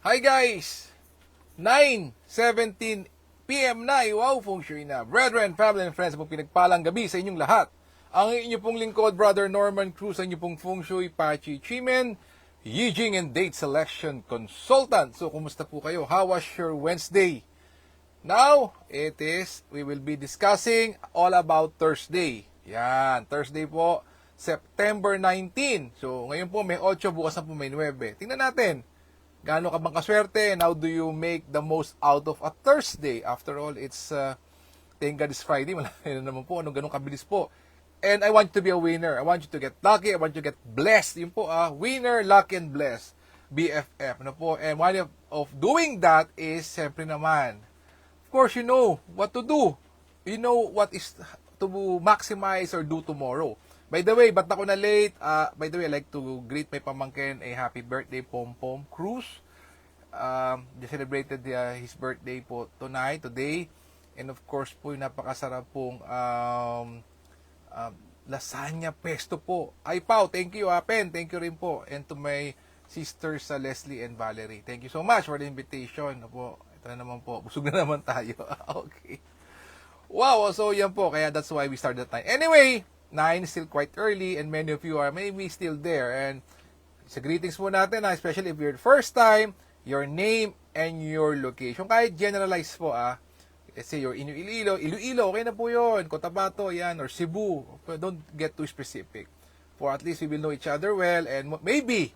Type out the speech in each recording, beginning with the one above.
Hi guys! 9:17 PM na, wow, feng shui na. Brethren, family, and friends, po pinagpalang gabi sa inyong lahat. Ang inyo pong lingkod, Brother Norman Cruz, ang inyo pong feng shui, Pachi Chimen, Yijing and Date Selection Consultant. So, kumusta po kayo? How was your Wednesday? Now, we will be discussing all about Thursday. Yan, Thursday po, September 19. So, ngayon po may 8, bukas na po may 9. Tingnan natin. Gaano ka bang kaswerte? And how do you make the most out of a Thursday? After all, it's, thank God it's Friday. Malaki na naman po. Anong ganun kabilis po. And I want you to be a winner. I want you to get lucky. I want you to get blessed. Yun po, winner, lucky, and blessed. BFF. Ano po? And one of doing that is, siyempre naman, of course, you know what to do. You know what is to maximize or do tomorrow. By the way, ba't ako na late? By the way, I like to greet my pamangkin a happy birthday, Pom Pom Cruz. They celebrated his birthday po today. And of course po, yung napakasarap pong lasagna pesto po. Ay, Pao, thank you, Pen. Thank you rin po. And to my sisters, Leslie and Valerie. Thank you so much for the invitation. Po, ito na naman po. Busog na naman tayo. Okay. Wow, so yan po. Kaya that's why we started that time. Anyway, 9 is still quite early and many of you are maybe still there. And sa greetings po natin, especially if you're the first time, your name and your location. Kahit generalize po, let's say you're in Iloilo, okay na po yun. Cotabato, yan, or Cebu. Don't get too specific. For at least we will know each other well. And maybe,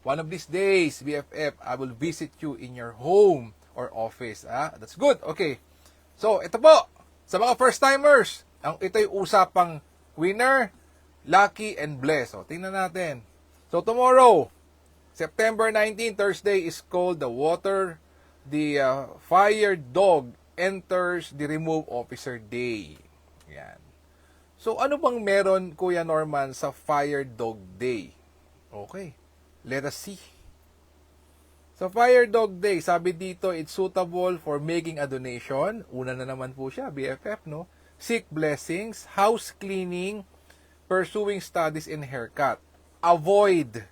one of these days, BFF, I will visit you in your home or office. That's good. Okay. So, ito po, sa mga first-timers, ito yung usapang winner, lucky, and blessed. So, tingnan natin. So, tomorrow, September 19, Thursday, is called the Fire Dog Enters the Remove Officer Day. Yan. So, ano bang meron, Kuya Norman, sa Fire Dog Day? Okay. Let us see. Sa Fire Dog Day, sabi dito, it's suitable for making a donation. Una na naman po siya, BFF, no? Seek blessings, house cleaning, pursuing studies, and haircut. Avoid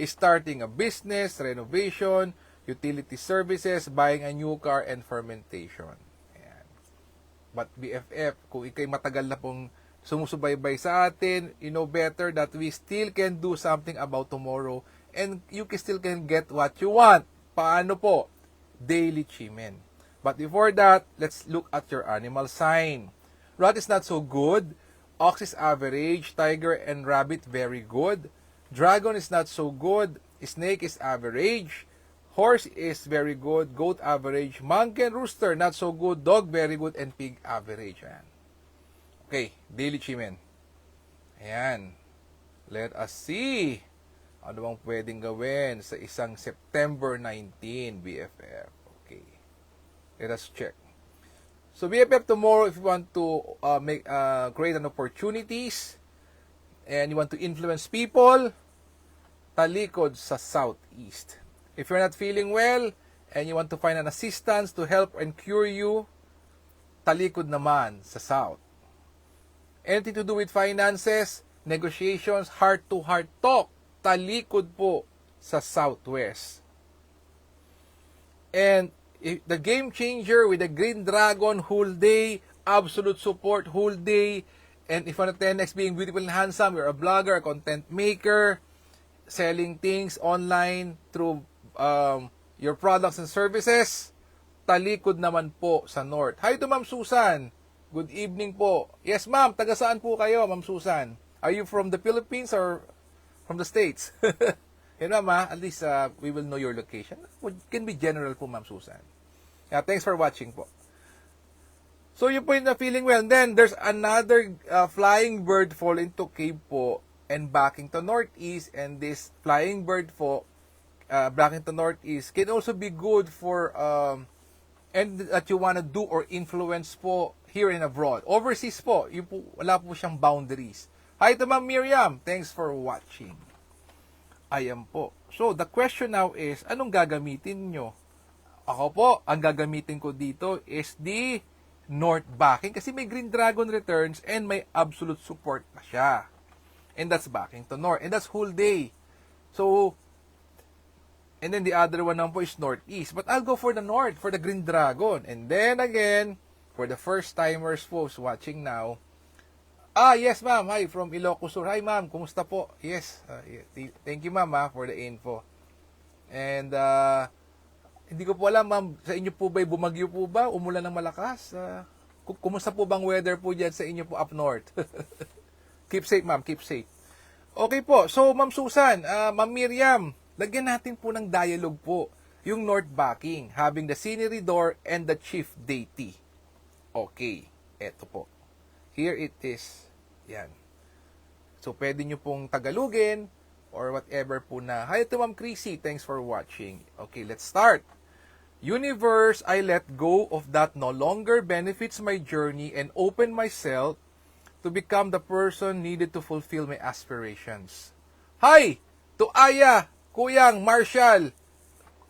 starting a business, renovation, utility services, buying a new car, and fermentation. Ayan. But BFF, kung ikay matagal na pong sumusubaybay sa atin, you know better that we still can do something about tomorrow and you still can get what you want. Paano po? Daily Chimen. But before that, let's look at your animal sign. Rat is not so good. Ox is average. Tiger and rabbit, very good. Dragon is not so good. Snake is average. Horse is very good. Goat, average. Monkey and rooster, not so good. Dog, very good. And pig, average. Ayan. Okay, daily chimen. Ayan. Let us see. Ano bang pwedeng gawin sa isang September 19, BFF? Okay. Let us check. So BFF, tomorrow, if you want to create an opportunities and you want to influence people, talikod sa southeast. If you're not feeling well and you want to find an assistance to help and cure you, talikod naman sa south. Anything to do with finances, negotiations, heart-to-heart talk, talikod po sa southwest. And the game changer with the Green Dragon whole day, absolute support whole day, and if you want to 10x being beautiful and handsome, you're a blogger, a content maker, selling things online through your products and services, talikod naman po sa North. Hi to Ma'am Susan. Good evening po. Yes, ma'am. Taga saan po kayo, Ma'am Susan? Are you from the Philippines or from the States? Yun ma'am, at least we will know your location. It can be general po, Ma'am Susan. Yeah, thanks for watching po. So yun po yung feeling well. And then there's another flying bird fall into cave po and backing to northeast. And this flying bird po, backing to northeast, can also be good for and that you want to do or influence po here and abroad. Overseas po, yun po, wala po siyang boundaries. Hi to Ma'am Miriam. Thanks for watching. Ayan po. So, the question now is, anong gagamitin nyo? Ako po, ang gagamitin ko dito is the North backing kasi may Green Dragon returns and may absolute support pa siya. And that's backing to North. And that's whole day. So, And then the other one naman po is northeast. But I'll go for the north, for the green dragon. And then again, for the first timers po watching now, yes ma'am, hi from Ilocos Sur. Hi ma'am, kumusta po? Yes, thank you ma'am for the info. And hindi ko po alam ma'am, sa inyo po ba bumagyo po ba? Umulan ng malakas? Kumusta po bang weather po dyan sa inyo po up north? Keep safe ma'am, keep safe. Okay po, so ma'am Susan, ma'am Miriam, lagyan natin po ng dialogue po yung north backing, having the scenery door and the chief deity. Okay, eto po. Here it is. Yan. So, pwede nyo pong tagalugin or whatever po na. Hi to Ma'am Chrissy, thanks for watching. Okay, let's start. Universe, I let go of that no longer benefits my journey and open myself to become the person needed to fulfill my aspirations. Hi to Aya, Kuyang, Marshall,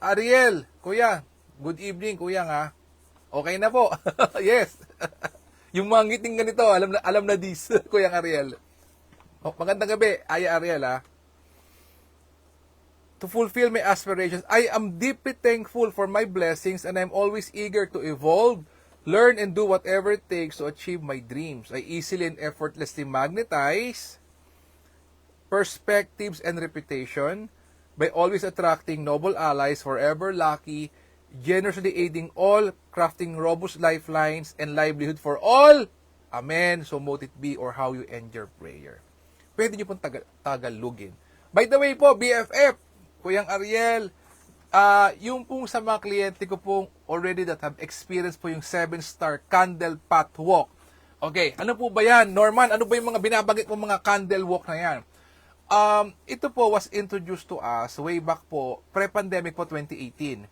Ariel, Kuya, good evening, Kuyang ha. Okay na po. Yes. Yung mga ngiting ganito, alam na this, Kuyang Ariel. Magandang gabi, Aya Ariel ha. To fulfill my aspirations, I am deeply thankful for my blessings and I'm always eager to evolve, learn and do whatever it takes to achieve my dreams. I easily and effortlessly magnetize perspectives and reputation by always attracting noble allies, forever lucky, generously aiding all, crafting robust lifelines and livelihood for all. Amen. So mote it be or how you end your prayer. Pwede nyo pong tagalugin. By the way po, BFF, Kuyang Ariel, yung pong sa mga kliyente ko pong already that have experienced po yung 7-star candle path walk. Okay, ano po ba yan? Norman, ano ba yung mga binabagit mo mga candle walk na yan? Ito po was introduced to us way back po, pre-pandemic po 2018.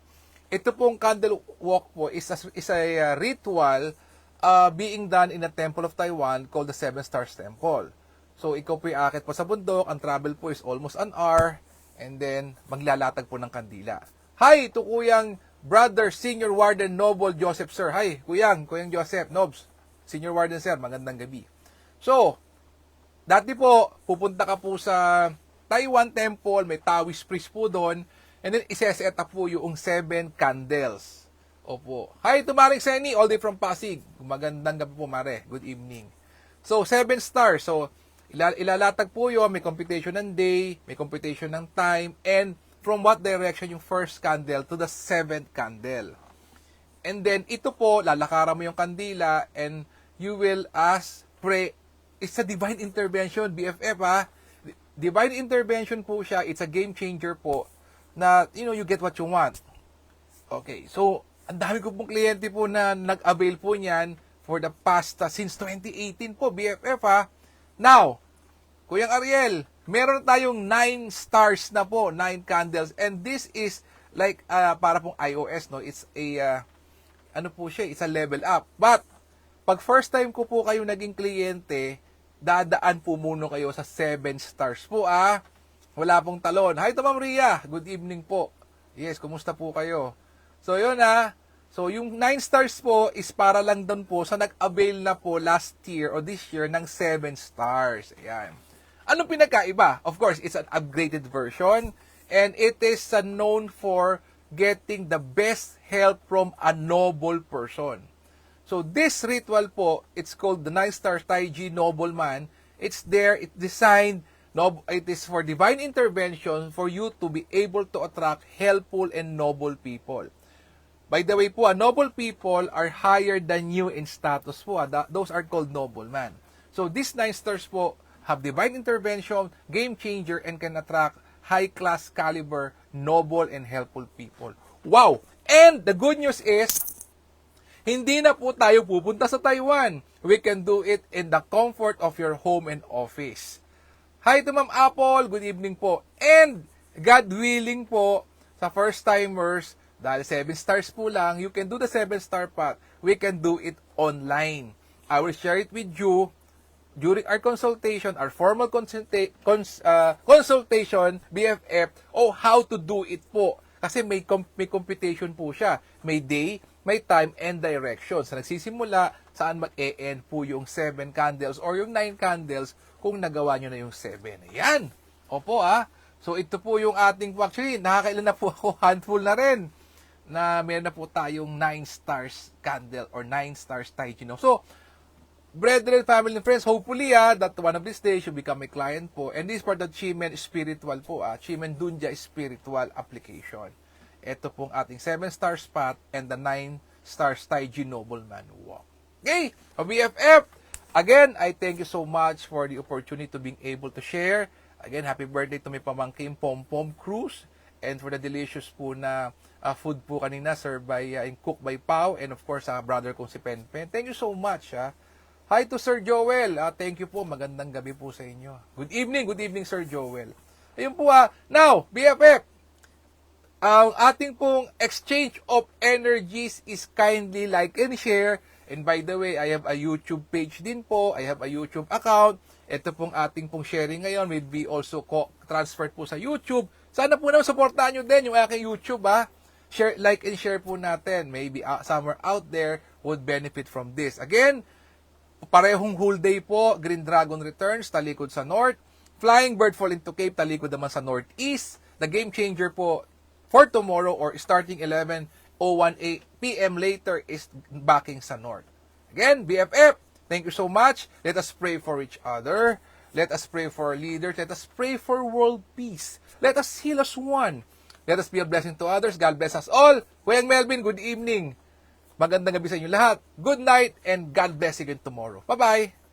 Ito pong candle walk po is a ritual being done in a temple of Taiwan called the Seven Stars Temple. So, ikaw po aakit po sa bundok, ang travel po is almost an hour, and then maglalatag po ng kandila. Hi to Kuyang Brother Senior Warden Noble Joseph Sir. Hi, Kuyang Joseph, Nobs, Senior Warden Sir, magandang gabi. So, dati po, pupunta ka po sa Taiwan Temple, may Taoist priest po doon, and then iseset up po yung 7 candles. Opo. Hi to Maring Seni, all day from Pasig. Magandang gabi po, Mare. Good evening. So, 7 stars. So, ilalatag po yun, may computation ng day, may computation ng time, and from what direction yung first candle to the 7th candle. And then, ito po, lalakaran mo yung kandila, and you will pray. It's a divine intervention, BFF ha. Divine intervention po siya. It's a game changer po na, you get what you want. Okay, so, ang dami ko pong kliyente po na nag-avail po niyan for the past, since 2018 po, BFF ha. Now, Kuyang Ariel, meron tayong 9 stars na po, 9 candles. And this is like, para pong iOS, no? It's a, ano po siya, it's a level up. But, pag first time ko po kayo naging kliyente, dadaan po muna kayo sa 7 stars po Wala pong talon. Hi to Ma'am Ria. Good evening po. Yes, kumusta po kayo? So yun So yung 9 stars po is para lang doon po sa nag-avail na po last year or this year ng 7 stars. Ayan. Anong pinagkaiba? Of course, it's an upgraded version and it is known for getting the best help from a noble person. So this ritual po, it's called the 9-star Taiji Nobleman. It's there, it's designed, it is for divine intervention for you to be able to attract helpful and noble people. By the way po, noble people are higher than you in status po. Those are called nobleman. So these 9 stars po have divine intervention, game changer, and can attract high-class caliber, noble, and helpful people. Wow! And the good news is, hindi na po tayo pupunta sa Taiwan. We can do it in the comfort of your home and office. Hi to Ma'am Apple, good evening po. And God willing po, sa first timers, dahil 7 stars po lang, you can do the 7-star path. We can do it online. I will share it with you during our consultation, our formal consultation, BFF, how to do it po. Kasi may computation po siya. May day, may time, and direction. Sa nagsisimula, saan mag-e-end po yung 7 candles or yung 9 candles kung nagawa nyo na yung 7. Ayan. Opo So ito po yung ating po, actually nakakailan na po ako, handful na rin, na meron na po tayong 9 stars candle or 9 stars Taijino. So, brethren, family, and friends, hopefully that one of these days you become a client po. And this part of Chimen Spiritual po, Chimen Dunja Spiritual Application. Ito pong ating 7 star spot and the 9 stars Taiji Nobleman Walk. Okay, BFF, again, I thank you so much for the opportunity to being able to share. Again, happy birthday to my pamangkin Pom Pom Cruz, and for the delicious po na food po kanina served by and cooked by Pau, and of course brother kong si Penpen. Thank you so much. Hi to Sir Joel. Thank you po. Magandang gabi po sa inyo. Good evening Sir Joel. Ayun po now, BFF. Ang ating pong exchange of energies is kindly like and share. And by the way, I have a YouTube page din po. I have a YouTube account. Ito pong ating pong sharing ngayon will be also transferred po sa YouTube. Sana po naman supportahan nyo din yung aking YouTube Share, like and share po natin. Maybe somewhere out there would benefit from this. Again, parehong whole day po. Green Dragon returns, talikod sa north. Flying Bird fall into Cape, talikod naman sa northeast. The game changer po for tomorrow or starting 11:01 p.m. later is backing sa north. Again, BFF, thank you so much. Let us pray for each other. Let us pray for our leaders. Let us pray for world peace. Let us heal as one. Let us be a blessing to others. God bless us all. Kuyang Melvin, good evening. Magandang gabi sa inyo lahat. Good night and God bless again tomorrow. Bye-bye.